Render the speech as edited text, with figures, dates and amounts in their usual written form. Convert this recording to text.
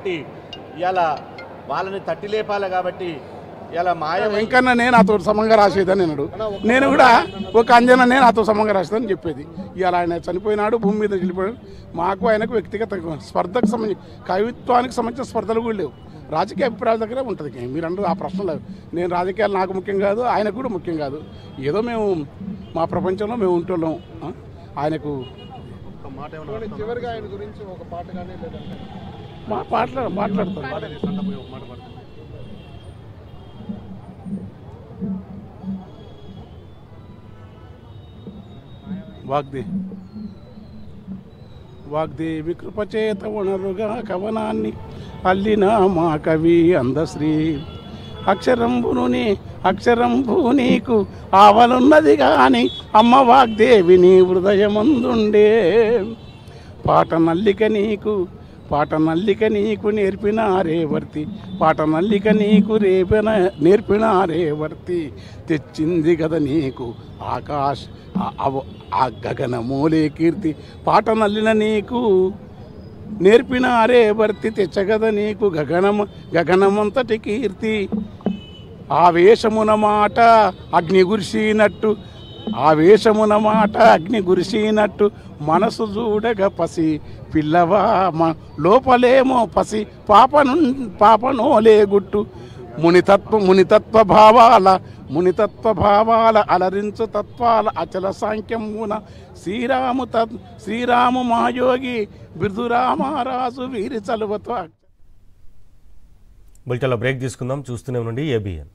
పెట్టి ఇలా వాళ్ళని తట్టి లేపాలి. కాబట్టి ఇలా మాయ వెంకన్ననే నాతో సమంగా రాసేదని అన్నాడు. నేను కూడా ఒక అంజననే నాతో సమంగా రాసేదని చెప్పేది. ఇవాళ ఆయన చనిపోయినాడు, భూమి మీద వెళ్ళిపోయాడు. మాకు ఆయనకు వ్యక్తిగత స్పర్ధకు సంబంధించి కవిత్వానికి సంబంధించిన స్పర్ధలు కూడా లేవు. రాజకీయ అభిప్రాయాల దగ్గర ఉంటుంది. మీరు అంటారు ఆ ప్రశ్న లేదు. నేను రాజకీయాలు నాకు ముఖ్యం కాదు, ఆయనకు కూడా ముఖ్యం కాదు. ఏదో మేము మా ప్రపంచంలో మేము ఉంటున్నాం. ఆయనకు చివరిగా ఆయన గురించి ఒక పాట కానీ లేదంటే మాట్లాడతాం. వాగ్దేవి కృపచేత వనరుగా కవనాన్ని అల్లిన మా కవి అందశ్రీ అక్షరంభు నీకు ఆవలున్నది గాని అమ్మ వాగ్దేవి నీ హృదయమందుండే పాట నల్లిక నీకు నేర్పినారేవర్తి నేర్పినారేవర్తి తెచ్చింది కదా నీకు ఆ గగనమూలే కీర్తి పాట నల్లిన నీకు నేర్పినారేవర్తి తెచ్చగద నీకు గగనమంతటి కీర్తి ఆవేశమున మాట అగ్ని గురిసినట్టు మనసు చూడగ పసి పిల్లవా లోపలేమో పసి పాపనోలే గుట్టు మునితత్వ భావాల అలరించు తత్వాల అచల సాంఖ్యమున శ్రీరాము మహాయోగి బిర్దురామారాజు వీరి చలువతో. బులెటిన్లో బ్రేక్ తీసుకుందాం. చూస్తూనే ఉండండి ABN.